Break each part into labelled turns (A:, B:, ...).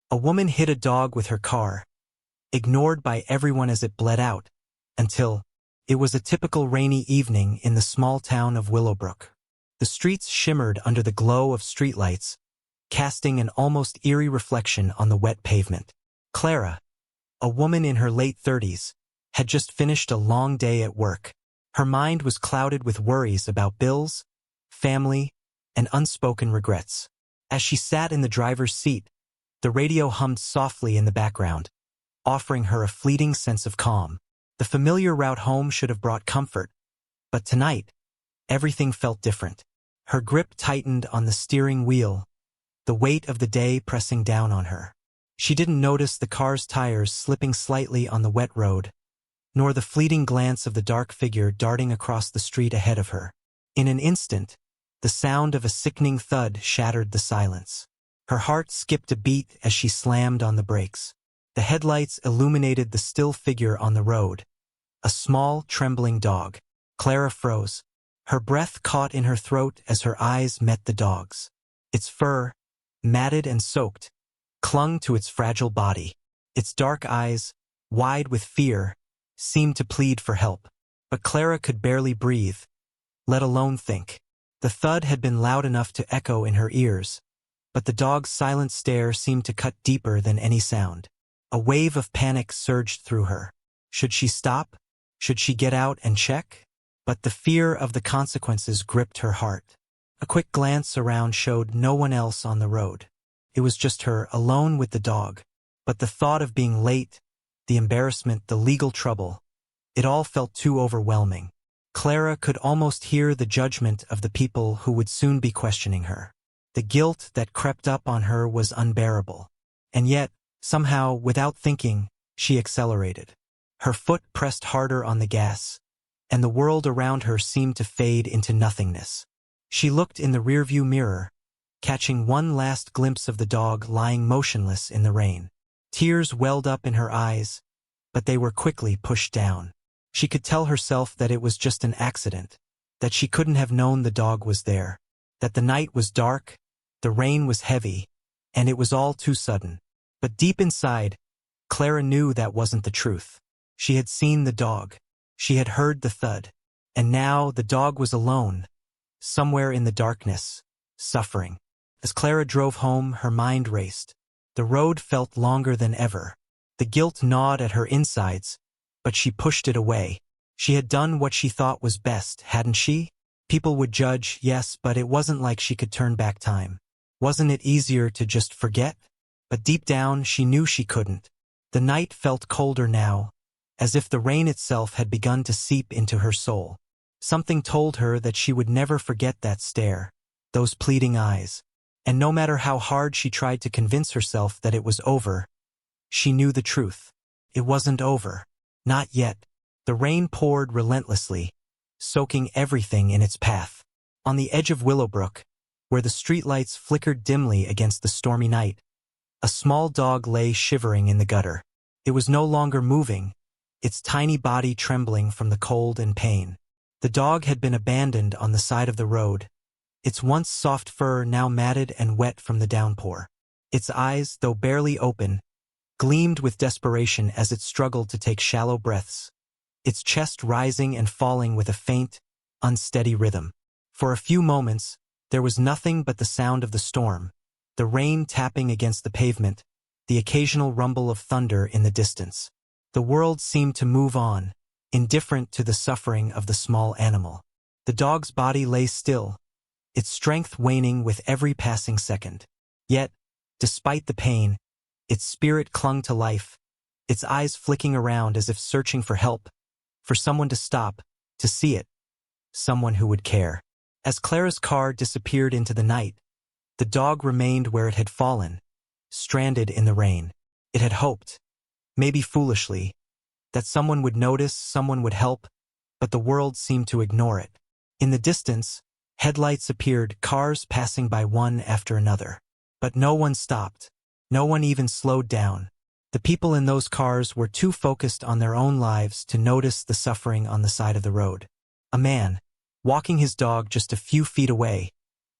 A: A woman hit a dog with her car, ignored by everyone as it bled out, until it was a typical rainy evening in the small town of Willowbrook. The streets shimmered under the glow of streetlights, casting an almost eerie reflection on the wet pavement. Clara, a woman in her late 30s, had just finished a long day at work. Her mind was clouded with worries about bills, family, and unspoken regrets. As she sat in the driver's seat, the radio hummed softly in the background, offering her a fleeting sense of calm. The familiar route home should have brought comfort, but tonight, everything felt different. Her grip tightened on the steering wheel, the weight of the day pressing down on her. She didn't notice the car's tires slipping slightly on the wet road, nor the fleeting glance of the dark figure darting across the street ahead of her. In an instant, the sound of a sickening thud shattered the silence. Her heart skipped a beat as she slammed on the brakes. The headlights illuminated the still figure on the road, a small, trembling dog. Clara froze. Her breath caught in her throat as her eyes met the dog's. Its fur, matted and soaked, clung to its fragile body. Its dark eyes, wide with fear, seemed to plead for help. But Clara could barely breathe, let alone think. The thud had been loud enough to echo in her ears, but the dog's silent stare seemed to cut deeper than any sound. A wave of panic surged through her. Should she stop? Should she get out and check? But the fear of the consequences gripped her heart. A quick glance around showed no one else on the road. It was just her, alone with the dog. But the thought of being late, the embarrassment, the legal trouble, it all felt too overwhelming. Clara could almost hear the judgment of the people who would soon be questioning her. The guilt that crept up on her was unbearable. And yet, somehow, without thinking, she accelerated. Her foot pressed harder on the gas, and the world around her seemed to fade into nothingness. She looked in the rearview mirror, catching one last glimpse of the dog lying motionless in the rain. Tears welled up in her eyes, but they were quickly pushed down. She could tell herself that it was just an accident, that she couldn't have known the dog was there, that the night was dark, the rain was heavy, and it was all too sudden. But deep inside, Clara knew that wasn't the truth. She had seen the dog. She had heard the thud. And now the dog was alone, somewhere in the darkness, suffering. As Clara drove home, her mind raced. The road felt longer than ever. The guilt gnawed at her insides, but she pushed it away. She had done what she thought was best, hadn't she? People would judge, yes, but it wasn't like she could turn back time. Wasn't it easier to just forget? But deep down, she knew she couldn't. The night felt colder now, as if the rain itself had begun to seep into her soul. Something told her that she would never forget that stare, those pleading eyes. And no matter how hard she tried to convince herself that it was over, she knew the truth. It wasn't over. Not yet. The rain poured relentlessly, soaking everything in its path. On the edge of Willowbrook, where the streetlights flickered dimly against the stormy night, a small dog lay shivering in the gutter. It was no longer moving, its tiny body trembling from the cold and pain. The dog had been abandoned on the side of the road, its once soft fur now matted and wet from the downpour. Its eyes, though barely open, gleamed with desperation as it struggled to take shallow breaths, its chest rising and falling with a faint, unsteady rhythm. For a few moments, there was nothing but the sound of the storm, the rain tapping against the pavement, the occasional rumble of thunder in the distance. The world seemed to move on, indifferent to the suffering of the small animal. The dog's body lay still, its strength waning with every passing second. Yet, despite the pain, its spirit clung to life, its eyes flicking around as if searching for help, for someone to stop, to see it, someone who would care. As Clara's car disappeared into the night, the dog remained where it had fallen, stranded in the rain. It had hoped, maybe foolishly, that someone would notice, someone would help, but the world seemed to ignore it. In the distance, headlights appeared, cars passing by one after another. But no one stopped. No one even slowed down. The people in those cars were too focused on their own lives to notice the suffering on the side of the road. A man, walking his dog just a few feet away,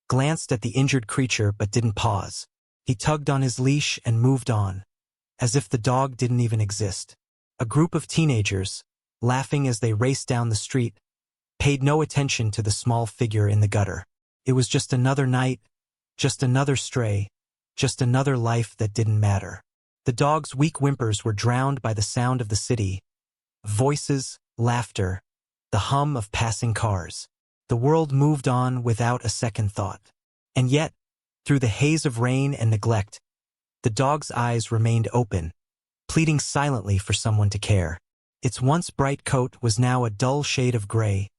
A: glanced at the injured creature but didn't pause. He tugged on his leash and moved on, as if the dog didn't even exist. A group of teenagers, laughing as they raced down the street, paid no attention to the small figure in the gutter. It was just another night, just another stray, just another life that didn't matter. The dog's weak whimpers were drowned by the sound of the city, voices, laughter, the hum of passing cars. The world moved on without a second thought. And yet, through the haze of rain and neglect, the dog's eyes remained open, pleading silently for someone to care. Its once bright coat was now a dull shade of gray,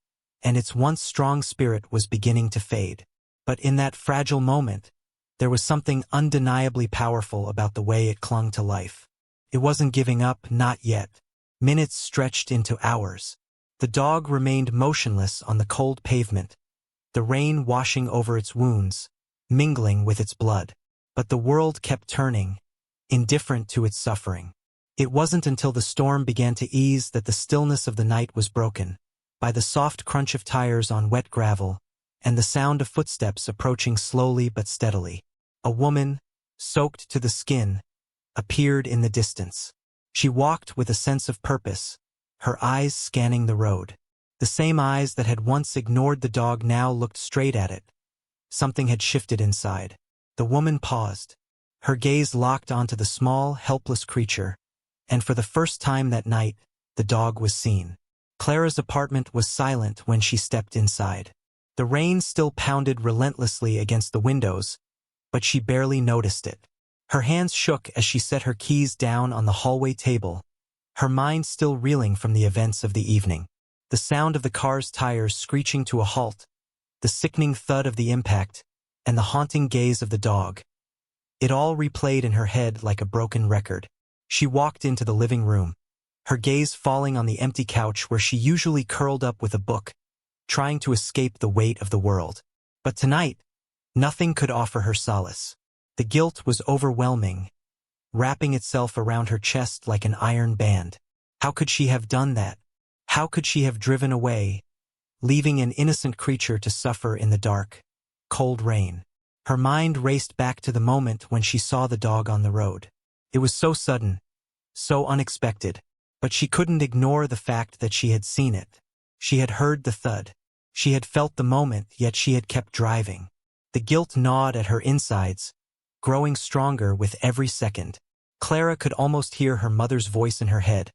A: and its once strong spirit was beginning to fade. But in that fragile moment, there was something undeniably powerful about the way it clung to life. It wasn't giving up, not yet. Minutes stretched into hours. The dog remained motionless on the cold pavement, the rain washing over its wounds, mingling with its blood. But the world kept turning, indifferent to its suffering. It wasn't until the storm began to ease that the stillness of the night was broken, by the soft crunch of tires on wet gravel, and the sound of footsteps approaching slowly but steadily. A woman, soaked to the skin, appeared in the distance. She walked with a sense of purpose, her eyes scanning the road. The same eyes that had once ignored the dog now looked straight at it. Something had shifted inside. The woman paused, her gaze locked onto the small, helpless creature, and for the first time that night, the dog was seen. Clara's apartment was silent when she stepped inside. The rain still pounded relentlessly against the windows, but she barely noticed it. Her hands shook as she set her keys down on the hallway table, her mind still reeling from the events of the evening. The sound of the car's tires screeching to a halt, the sickening thud of the impact, and the haunting gaze of the dog. It all replayed in her head like a broken record. She walked into the living room, her gaze falling on the empty couch where she usually curled up with a book, trying to escape the weight of the world. But tonight, nothing could offer her solace. The guilt was overwhelming, wrapping itself around her chest like an iron band. How could she have done that? How could she have driven away, leaving an innocent creature to suffer in the dark, cold rain? Her mind raced back to the moment when she saw the dog on the road. It was so sudden, so unexpected, but she couldn't ignore the fact that she had seen it. She had heard the thud. She had felt the moment, yet she had kept driving. The guilt gnawed at her insides, growing stronger with every second. Clara could almost hear her mother's voice in her head,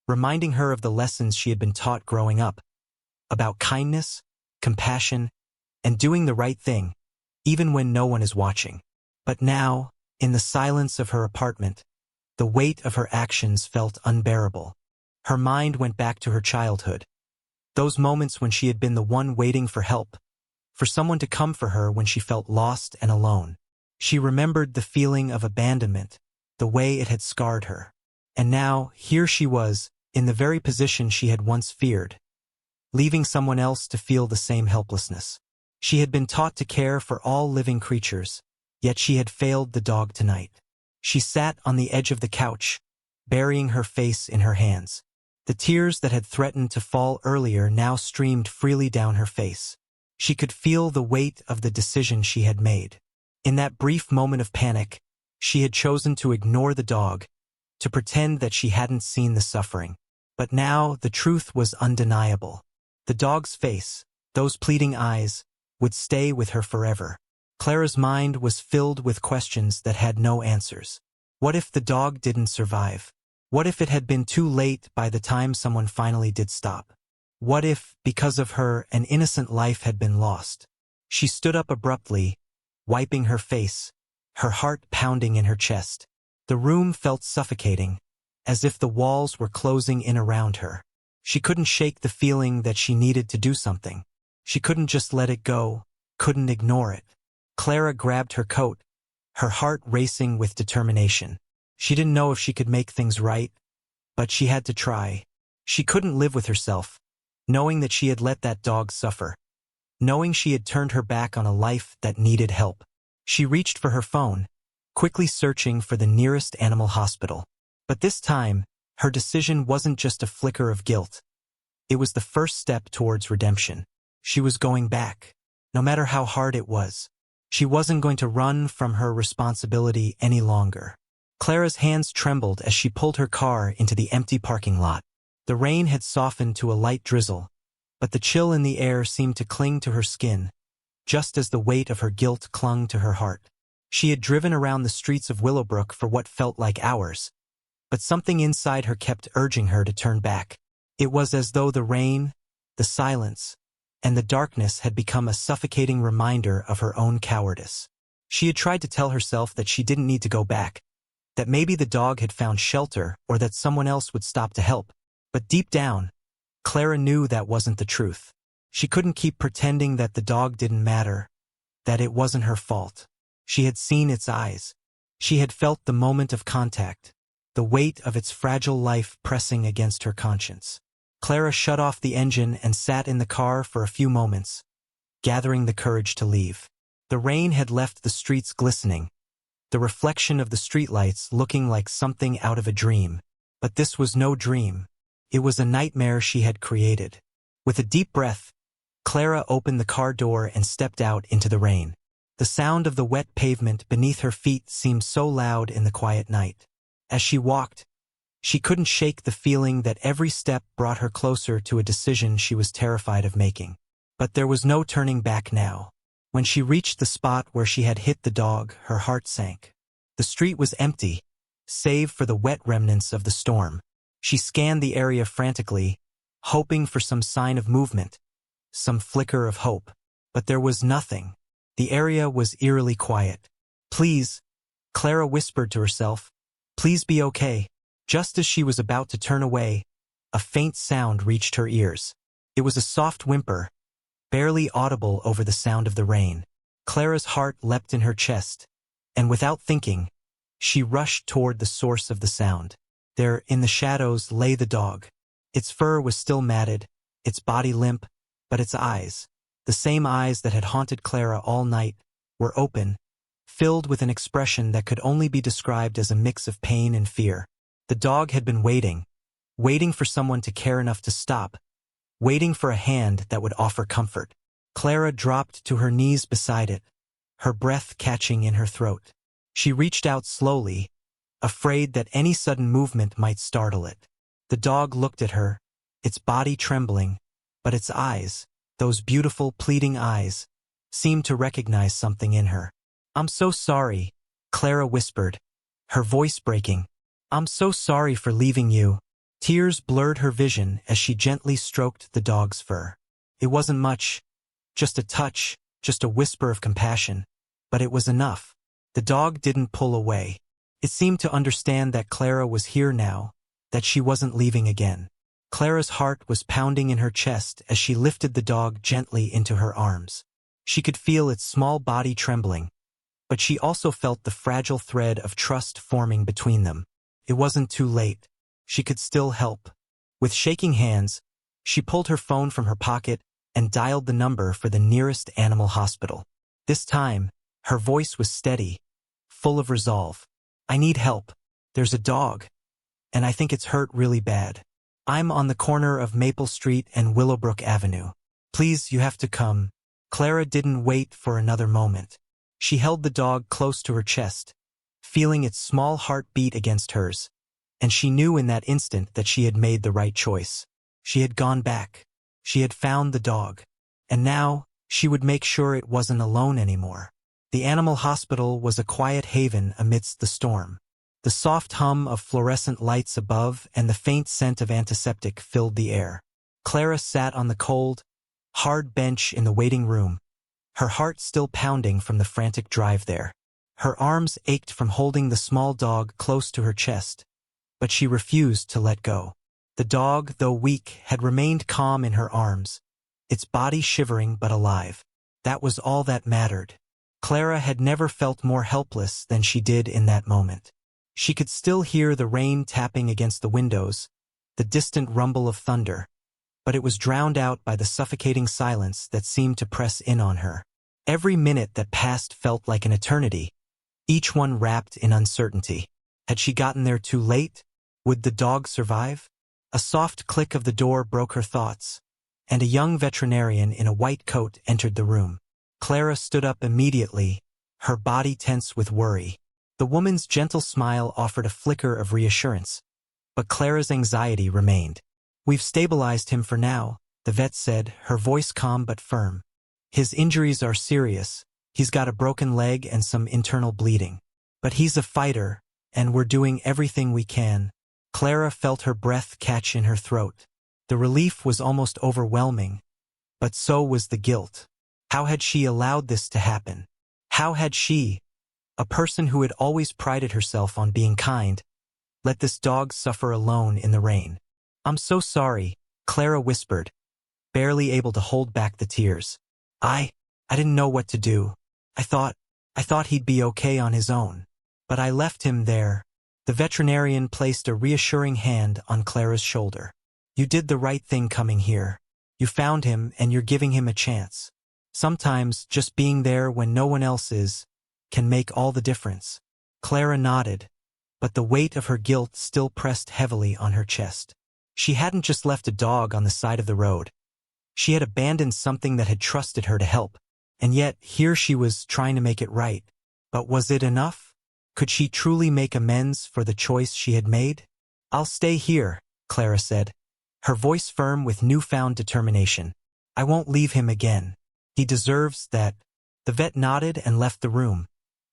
A: reminding her of the lessons she had been taught growing up, about kindness, compassion, and doing the right thing, even when no one is watching. But now, in the silence of her apartment, the weight of her actions felt unbearable. Her mind went back to her childhood, those moments when she had been the one waiting for help, for someone to come for her when she felt lost and alone. She remembered the feeling of abandonment, the way it had scarred her. And now, here she was, in the very position she had once feared, leaving someone else to feel the same helplessness. She had been taught to care for all living creatures, yet she had failed the dog tonight. She sat on the edge of the couch, burying her face in her hands. The tears that had threatened to fall earlier now streamed freely down her face. She could feel the weight of the decision she had made. In that brief moment of panic, she had chosen to ignore the dog, to pretend that she hadn't seen the suffering. But now the truth was undeniable. The dog's face, those pleading eyes, would stay with her forever. Clara's mind was filled with questions that had no answers. What if the dog didn't survive? What if it had been too late by the time someone finally did stop? What if, because of her, an innocent life had been lost? She stood up abruptly, wiping her face, her heart pounding in her chest. The room felt suffocating, as if the walls were closing in around her. She couldn't shake the feeling that she needed to do something. She couldn't just let it go, couldn't ignore it. Clara grabbed her coat, her heart racing with determination. She didn't know if she could make things right, but she had to try. She couldn't live with herself, knowing that she had let that dog suffer, knowing she had turned her back on a life that needed help. She reached for her phone, quickly searching for the nearest animal hospital. But this time, her decision wasn't just a flicker of guilt. It was the first step towards redemption. She was going back, no matter how hard it was. She wasn't going to run from her responsibility any longer. Clara's hands trembled as she pulled her car into the empty parking lot. The rain had softened to a light drizzle, but the chill in the air seemed to cling to her skin, just as the weight of her guilt clung to her heart. She had driven around the streets of Willowbrook for what felt like hours, but something inside her kept urging her to turn back. It was as though the rain, the silence, and the darkness had become a suffocating reminder of her own cowardice. She had tried to tell herself that she didn't need to go back, that maybe the dog had found shelter or that someone else would stop to help. But deep down, Clara knew that wasn't the truth. She couldn't keep pretending that the dog didn't matter, that it wasn't her fault. She had seen its eyes. She had felt the moment of contact, the weight of its fragile life pressing against her conscience. Clara shut off the engine and sat in the car for a few moments, gathering the courage to leave. The rain had left the streets glistening, the reflection of the streetlights looking like something out of a dream. But this was no dream. It was a nightmare she had created. With a deep breath, Clara opened the car door and stepped out into the rain. The sound of the wet pavement beneath her feet seemed so loud in the quiet night. As she walked, she couldn't shake the feeling that every step brought her closer to a decision she was terrified of making. But there was no turning back now. When she reached the spot where she had hit the dog, her heart sank. The street was empty, save for the wet remnants of the storm. She scanned the area frantically, hoping for some sign of movement, some flicker of hope. But there was nothing. The area was eerily quiet. "Please," Clara whispered to herself, "please be okay." Just as she was about to turn away, a faint sound reached her ears. It was a soft whimper, barely audible over the sound of the rain. Clara's heart leapt in her chest, and without thinking, she rushed toward the source of the sound. There, in the shadows, lay the dog. Its fur was still matted, its body limp, but its eyes, the same eyes that had haunted Clara all night, were open, filled with an expression that could only be described as a mix of pain and fear. The dog had been waiting for someone to care enough to stop, waiting for a hand that would offer comfort. Clara dropped to her knees beside it, her breath catching in her throat. She reached out slowly, afraid that any sudden movement might startle it. The dog looked at her, its body trembling, but its eyes, those beautiful, pleading eyes, seemed to recognize something in her. "I'm so sorry," Clara whispered, her voice breaking. "I'm so sorry for leaving you." Tears blurred her vision as she gently stroked the dog's fur. It wasn't much, just a touch, just a whisper of compassion, but it was enough. The dog didn't pull away. It seemed to understand that Clara was here now, that she wasn't leaving again. Clara's heart was pounding in her chest as she lifted the dog gently into her arms. She could feel its small body trembling, but she also felt the fragile thread of trust forming between them. It wasn't too late. She could still help. With shaking hands, she pulled her phone from her pocket and dialed the number for the nearest animal hospital. This time, her voice was steady, full of resolve. "I need help. There's a dog, and I think it's hurt really bad. I'm on the corner of Maple Street and Willowbrook Avenue. Please, you have to come." Clara didn't wait for another moment. She held the dog close to her chest, feeling its small heart beat against hers, and she knew in that instant that she had made the right choice. She had gone back. She had found the dog. And now, she would make sure it wasn't alone anymore. The animal hospital was a quiet haven amidst the storm. The soft hum of fluorescent lights above and the faint scent of antiseptic filled the air. Clara sat on the cold, hard bench in the waiting room, her heart still pounding from the frantic drive there. Her arms ached from holding the small dog close to her chest, but she refused to let go. The dog, though weak, had remained calm in her arms, its body shivering but alive. That was all that mattered. Clara had never felt more helpless than she did in that moment. She could still hear the rain tapping against the windows, the distant rumble of thunder, but it was drowned out by the suffocating silence that seemed to press in on her. Every minute that passed felt like an eternity, each one wrapped in uncertainty. Had she gotten there too late? Would the dog survive? A soft click of the door broke her thoughts, and a young veterinarian in a white coat entered the room. Clara stood up immediately, her body tense with worry. The woman's gentle smile offered a flicker of reassurance, but Clara's anxiety remained. "We've stabilized him for now," the vet said, her voice calm but firm. "His injuries are serious. He's got a broken leg and some internal bleeding. But he's a fighter, and we're doing everything we can." Clara felt her breath catch in her throat. The relief was almost overwhelming, but so was the guilt. How had she allowed this to happen? How had she, a person who had always prided herself on being kind, let this dog suffer alone in the rain? "I'm so sorry," Clara whispered, barely able to hold back the tears. I didn't know what to do. I thought he'd be okay on his own. But I left him there." The veterinarian placed a reassuring hand on Clara's shoulder. "You did the right thing coming here. You found him and you're giving him a chance. Sometimes just being there when no one else is can make all the difference." Clara nodded, but the weight of her guilt still pressed heavily on her chest. She hadn't just left a dog on the side of the road. She had abandoned something that had trusted her to help, and yet here she was trying to make it right. But was it enough? Could she truly make amends for the choice she had made? "I'll stay here," Clara said, her voice firm with newfound determination. "I won't leave him again. He deserves that." The vet nodded and left the room,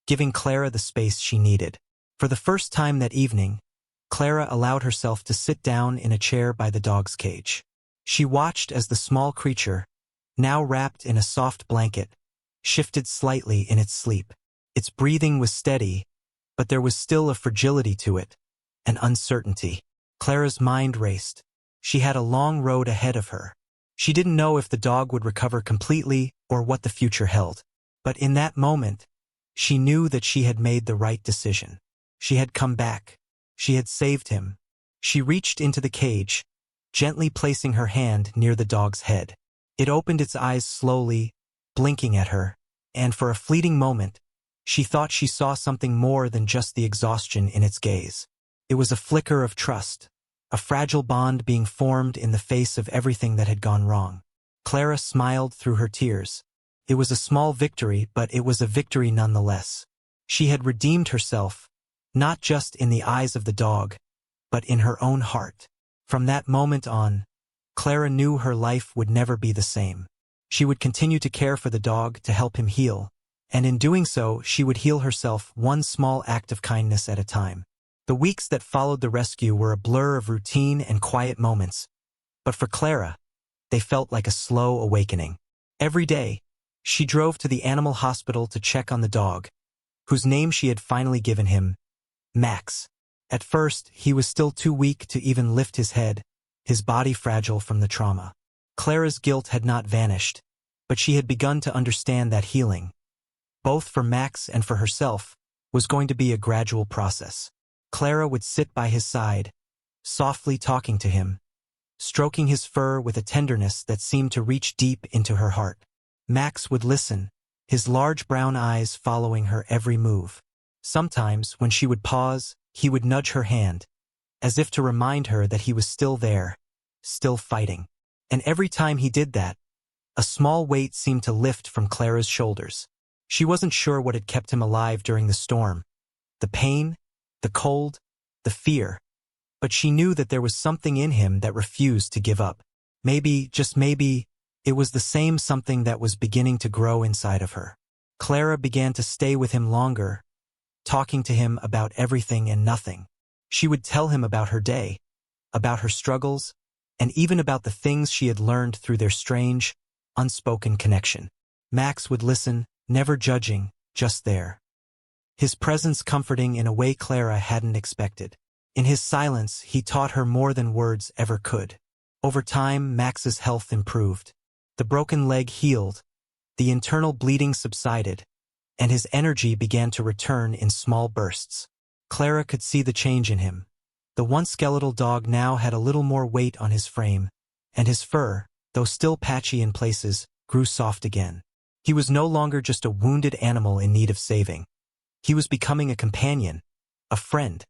A: giving Clara the space she needed. For the first time that evening, Clara allowed herself to sit down in a chair by the dog's cage. She watched as the small creature, now wrapped in a soft blanket, shifted slightly in its sleep. Its breathing was steady, but there was still a fragility to it, an uncertainty. Clara's mind raced. She had a long road ahead of her. She didn't know if the dog would recover completely or what the future held. But in that moment, she knew that she had made the right decision. She had come back. She had saved him. She reached into the cage, gently placing her hand near the dog's head. It opened its eyes slowly, blinking at her, and for a fleeting moment, she thought she saw something more than just the exhaustion in its gaze. It was a flicker of trust, a fragile bond being formed in the face of everything that had gone wrong. Clara smiled through her tears. It was a small victory, but it was a victory nonetheless. She had redeemed herself, not just in the eyes of the dog, but in her own heart. From that moment on, Clara knew her life would never be the same. She would continue to care for the dog to help him heal, and in doing so, she would heal herself one small act of kindness at a time. The weeks that followed the rescue were a blur of routine and quiet moments, but for Clara, they felt like a slow awakening. Every day, she drove to the animal hospital to check on the dog, whose name she had finally given him, Max. At first, he was still too weak to even lift his head, his body fragile from the trauma. Clara's guilt had not vanished, but she had begun to understand that healing, both for Max and for herself, was going to be a gradual process. Clara would sit by his side, softly talking to him, stroking his fur with a tenderness that seemed to reach deep into her heart. Max would listen, his large brown eyes following her every move. Sometimes, when she would pause, he would nudge her hand, as if to remind her that he was still there, still fighting. And every time he did that, a small weight seemed to lift from Clara's shoulders. She wasn't sure what had kept him alive during the storm, the pain, the cold, the fear, but she knew that there was something in him that refused to give up. Maybe, just maybe, it was the same something that was beginning to grow inside of her. Clara began to stay with him longer, talking to him about everything and nothing. She would tell him about her day, about her struggles, and even about the things she had learned through their strange, unspoken connection. Max would listen, never judging, just there. His presence comforting in a way Clara hadn't expected. In his silence, he taught her more than words ever could. Over time, Max's health improved. The broken leg healed, the internal bleeding subsided, and his energy began to return in small bursts. Clara could see the change in him. The once skeletal dog now had a little more weight on his frame, and his fur, though still patchy in places, grew soft again. He was no longer just a wounded animal in need of saving. He was becoming a companion, a friend,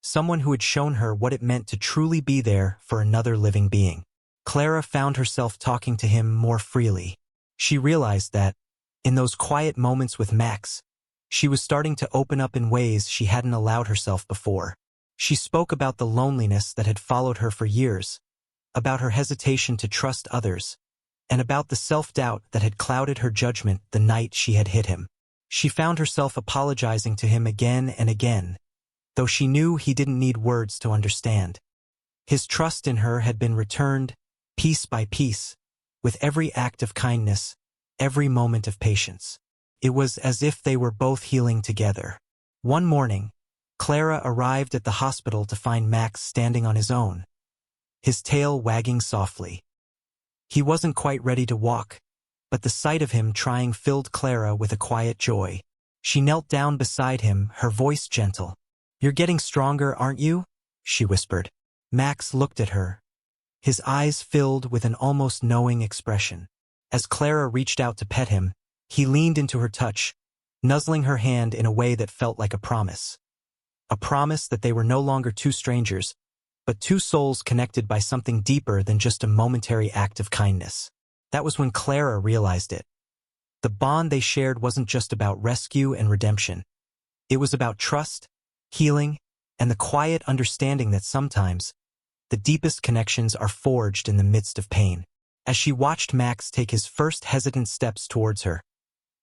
A: someone who had shown her what it meant to truly be there for another living being. Clara found herself talking to him more freely. She realized that, In those quiet moments with Max, she was starting to open up in ways she hadn't allowed herself before. She spoke about the loneliness that had followed her for years, about her hesitation to trust others, and about the self-doubt that had clouded her judgment the night she had hit him. She found herself apologizing to him again and again, though she knew he didn't need words to understand. His trust in her had been returned, piece by piece, with every act of kindness, every moment of patience. It was as if they were both healing together. One morning, Clara arrived at the hospital to find Max standing on his own, his tail wagging softly. He wasn't quite ready to walk, but the sight of him trying filled Clara with a quiet joy. She knelt down beside him, her voice gentle. "You're getting stronger, aren't you?" she whispered. Max looked at her, his eyes filled with an almost knowing expression. As Clara reached out to pet him, he leaned into her touch, nuzzling her hand in a way that felt like a promise. A promise that they were no longer two strangers, but two souls connected by something deeper than just a momentary act of kindness. That was when Clara realized it. The bond they shared wasn't just about rescue and redemption. It was about trust, healing, and the quiet understanding that sometimes the deepest connections are forged in the midst of pain. As she watched Max take his first hesitant steps towards her,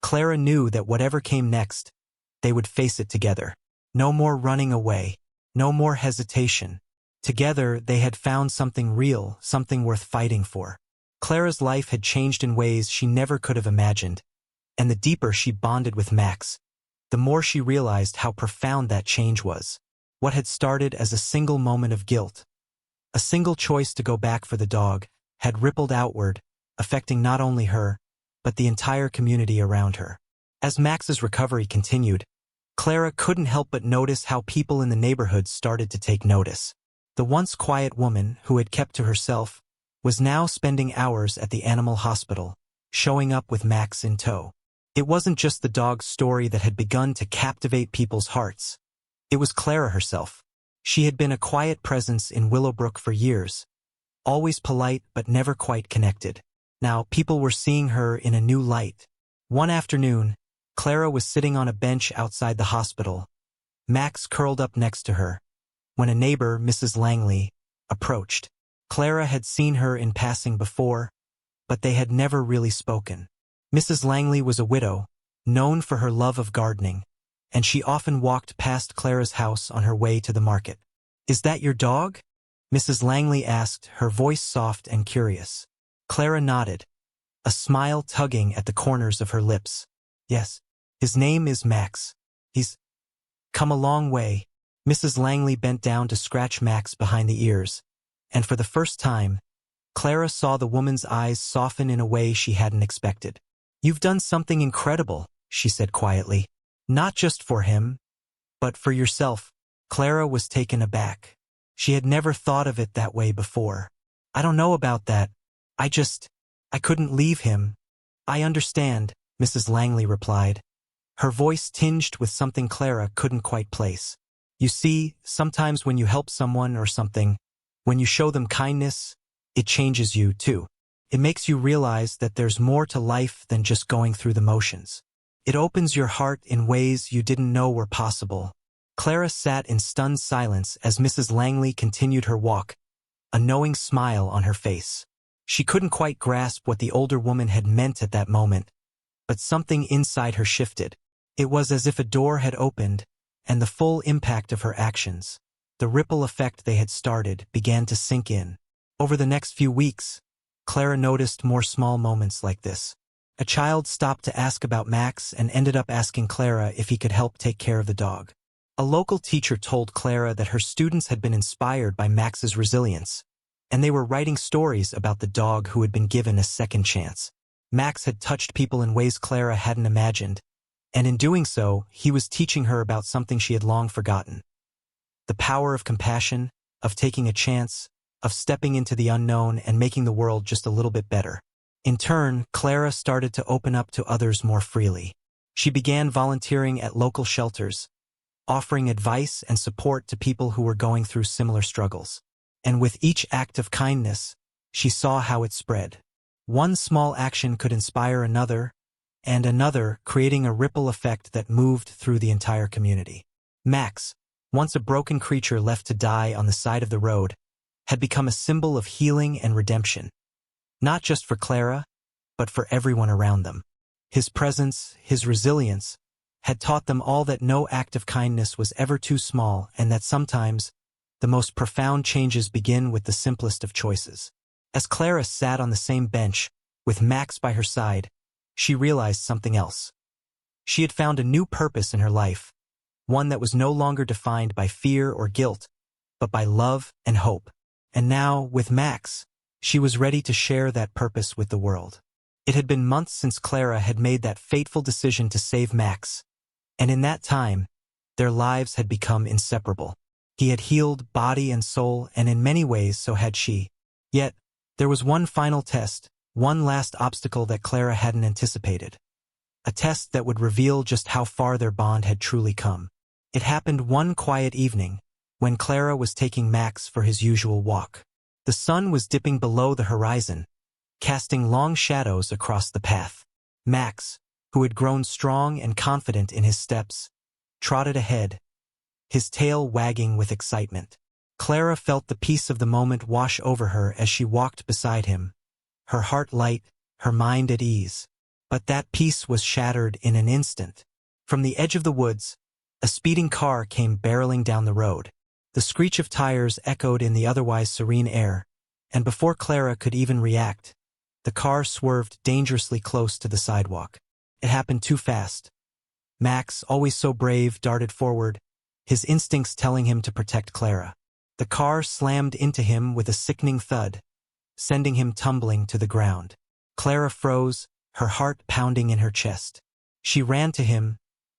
A: Clara knew that whatever came next, they would face it together. No more running away, no more hesitation. Together, they had found something real, something worth fighting for. Clara's life had changed in ways she never could have imagined, and the deeper she bonded with Max, the more she realized how profound that change was. What had started as a single moment of guilt, a single choice to go back for the dog, had rippled outward, affecting not only her, but the entire community around her. As Max's recovery continued, Clara couldn't help but notice how people in the neighborhood started to take notice. The once quiet woman, who had kept to herself, was now spending hours at the animal hospital, showing up with Max in tow. It wasn't just the dog's story that had begun to captivate people's hearts. It was Clara herself. She had been a quiet presence in Willowbrook for years, always polite but never quite connected. Now people were seeing her in a new light. One afternoon, Clara was sitting on a bench outside the hospital, Max curled up next to her, when a neighbor, Mrs. Langley, approached. Clara had seen her in passing before, but they had never really spoken. Mrs. Langley was a widow, known for her love of gardening, and she often walked past Clara's house on her way to the market. "Is that your dog?" Mrs. Langley asked, her voice soft and curious. Clara nodded, a smile tugging at the corners of her lips. "Yes, his name is Max. He's come a long way." Mrs. Langley bent down to scratch Max behind the ears, and for the first time, Clara saw the woman's eyes soften in a way she hadn't expected. "You've done something incredible," she said quietly. "Not just for him, but for yourself." Clara was taken aback. She had never thought of it that way before. "I don't know about that. I couldn't leave him." "I understand," Mrs. Langley replied, her voice tinged with something Clara couldn't quite place. "You see, sometimes when you help someone or something, when you show them kindness, it changes you too. It makes you realize that there's more to life than just going through the motions. It opens your heart in ways you didn't know were possible." Clara sat in stunned silence as Mrs. Langley continued her walk, a knowing smile on her face. She couldn't quite grasp what the older woman had meant at that moment, but something inside her shifted. It was as if a door had opened, and the full impact of her actions, the ripple effect they had started, began to sink in. Over the next few weeks, Clara noticed more small moments like this. A child stopped to ask about Max and ended up asking Clara if he could help take care of the dog. A local teacher told Clara that her students had been inspired by Max's resilience, and they were writing stories about the dog who had been given a second chance. Max had touched people in ways Clara hadn't imagined, and in doing so, he was teaching her about something she had long forgotten. The power of compassion, of taking a chance, of stepping into the unknown and making the world just a little bit better. In turn, Clara started to open up to others more freely. She began volunteering at local shelters, offering advice and support to people who were going through similar struggles. And with each act of kindness, she saw how it spread. One small action could inspire another, and another, creating a ripple effect that moved through the entire community. Max, once a broken creature left to die on the side of the road, had become a symbol of healing and redemption, not just for Clara, but for everyone around them. His presence, his resilience, had taught them all that no act of kindness was ever too small and that sometimes the most profound changes begin with the simplest of choices. As Clara sat on the same bench, with Max by her side, she realized something else. She had found a new purpose in her life, one that was no longer defined by fear or guilt, but by love and hope. And now, with Max, she was ready to share that purpose with the world. It had been months since Clara had made that fateful decision to save Max, and in that time, their lives had become inseparable. He had healed body and soul, and in many ways so had she. Yet, there was one final test, one last obstacle that Clara hadn't anticipated. A test that would reveal just how far their bond had truly come. It happened one quiet evening, when Clara was taking Max for his usual walk. The sun was dipping below the horizon, casting long shadows across the path. Max, who had grown strong and confident in his steps, trotted ahead, his tail wagging with excitement. Clara felt the peace of the moment wash over her as she walked beside him, her heart light, her mind at ease. But that peace was shattered in an instant. From the edge of the woods, a speeding car came barreling down the road. The screech of tires echoed in the otherwise serene air, and before Clara could even react, the car swerved dangerously close to the sidewalk. It happened too fast. Max, always so brave, darted forward, his instincts telling him to protect Clara. The car slammed into him with a sickening thud, sending him tumbling to the ground. Clara froze, her heart pounding in her chest. She ran to him,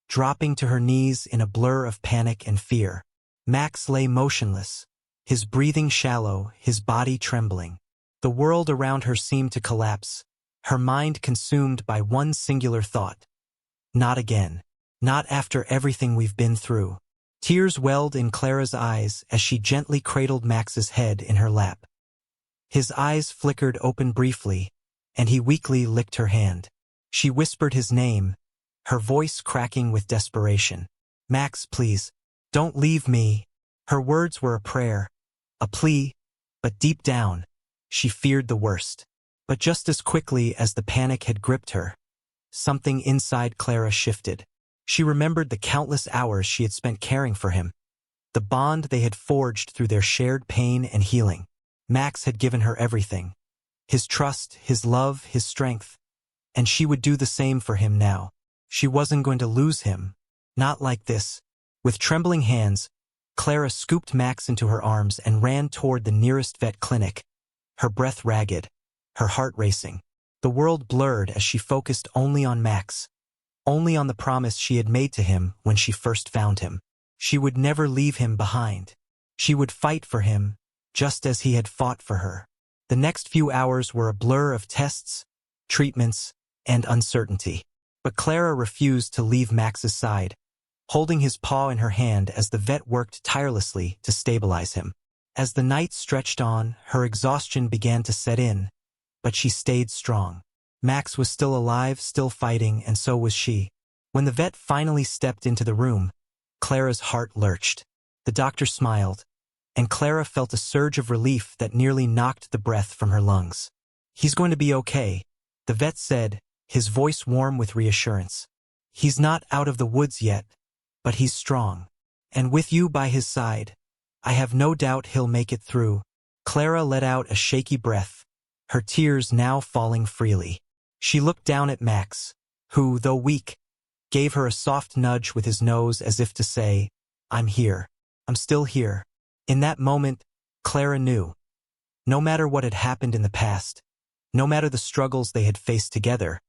A: dropping to her knees in a blur of panic and fear. Max lay motionless, his breathing shallow, his body trembling. The world around her seemed to collapse, her mind consumed by one singular thought. Not again. Not after everything we've been through. Tears welled in Clara's eyes as she gently cradled Max's head in her lap. His eyes flickered open briefly, and he weakly licked her hand. She whispered his name, her voice cracking with desperation. "Max, please, don't leave me." Her words were a prayer, a plea, but deep down, she feared the worst. But just as quickly as the panic had gripped her, something inside Clara shifted. She remembered the countless hours she had spent caring for him, the bond they had forged through their shared pain and healing. Max had given her everything, his trust, his love, his strength, and she would do the same for him now. She wasn't going to lose him, not like this. With trembling hands, Clara scooped Max into her arms and ran toward the nearest vet clinic, her breath ragged, her heart racing. The world blurred as she focused only on Max, only on the promise she had made to him when she first found him. She would never leave him behind. She would fight for him, just as he had fought for her. The next few hours were a blur of tests, treatments, and uncertainty. But Clara refused to leave Max's side, holding his paw in her hand as the vet worked tirelessly to stabilize him. As the night stretched on, her exhaustion began to set in, but she stayed strong. Max was still alive, still fighting, and so was she. When the vet finally stepped into the room, Clara's heart lurched. The doctor smiled, and Clara felt a surge of relief that nearly knocked the breath from her lungs. "He's going to be okay," the vet said, his voice warm with reassurance. "He's not out of the woods yet, but he's strong. And with you by his side, I have no doubt he'll make it through." Clara let out a shaky breath, her tears now falling freely. She looked down at Max, who, though weak, gave her a soft nudge with his nose as if to say, "I'm here. I'm still here." In that moment, Clara knew. No matter what had happened in the past, no matter the struggles they had faced together,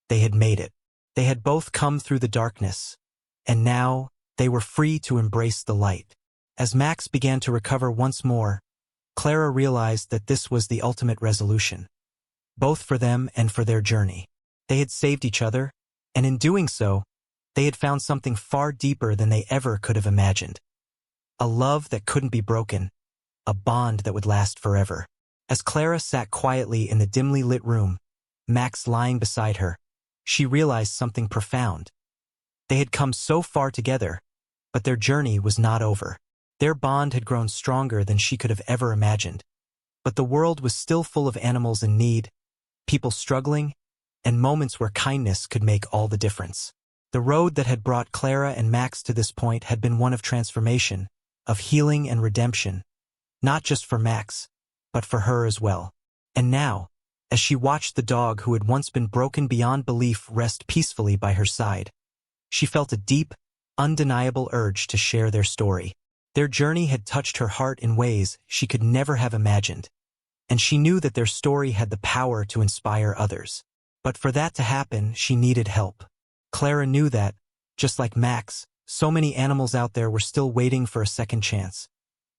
A: they had made it. They had both come through the darkness, and now they were free to embrace the light. As Max began to recover once more, Clara realized that this was the ultimate resolution, both for them and for their journey. They had saved each other, and in doing so, they had found something far deeper than they ever could have imagined. A love that couldn't be broken, a bond that would last forever. As Clara sat quietly in the dimly lit room, Max lying beside her, she realized something profound. They had come so far together, but their journey was not over. Their bond had grown stronger than she could have ever imagined. But the world was still full of animals in need, people struggling, and moments where kindness could make all the difference. The road that had brought Clara and Max to this point had been one of transformation, of healing and redemption, not just for Max, but for her as well. And now, as she watched the dog who had once been broken beyond belief rest peacefully by her side, she felt a deep, undeniable urge to share their story. Their journey had touched her heart in ways she could never have imagined, and she knew that their story had the power to inspire others. But for that to happen, she needed help. Clara knew that, just like Max, so many animals out there were still waiting for a second chance,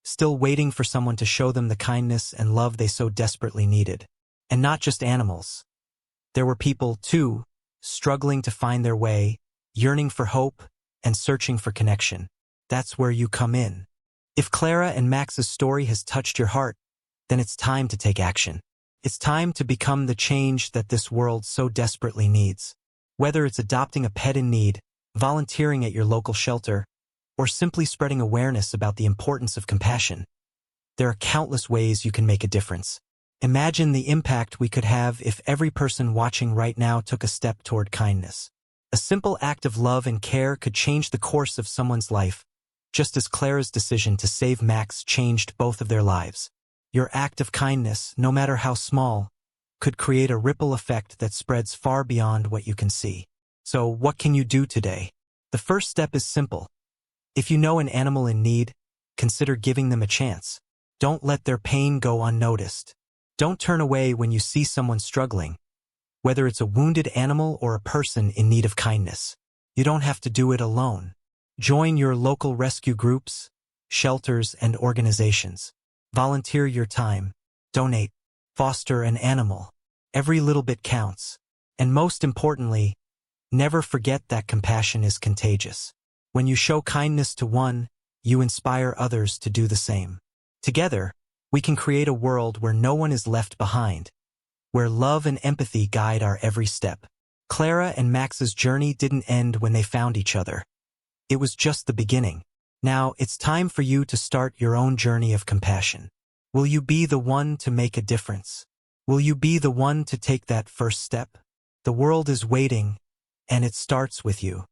A: still waiting for someone to show them the kindness and love they so desperately needed. And not just animals. There were people, too, struggling to find their way, yearning for hope, and searching for connection. That's where you come in. If Clara and Max's story has touched your heart, then it's time to take action. It's time to become the change that this world so desperately needs. Whether it's adopting a pet in need, volunteering at your local shelter, or simply spreading awareness about the importance of compassion, there are countless ways you can make a difference. Imagine the impact we could have if every person watching right now took a step toward kindness. A simple act of love and care could change the course of someone's life, just as Clara's decision to save Max changed both of their lives. Your act of kindness, no matter how small, could create a ripple effect that spreads far beyond what you can see. So, what can you do today? The first step is simple. If you know an animal in need, consider giving them a chance. Don't let their pain go unnoticed. Don't turn away when you see someone struggling, whether it's a wounded animal or a person in need of kindness. You don't have to do it alone. Join your local rescue groups, shelters, and organizations. Volunteer your time. Donate. Foster an animal. Every little bit counts. And most importantly, never forget that compassion is contagious. When you show kindness to one, you inspire others to do the same. Together, we can create a world where no one is left behind, where love and empathy guide our every step. Clara and Max's journey didn't end when they found each other. It was just the beginning. Now, it's time for you to start your own journey of compassion. Will you be the one to make a difference? Will you be the one to take that first step? The world is waiting, and it starts with you.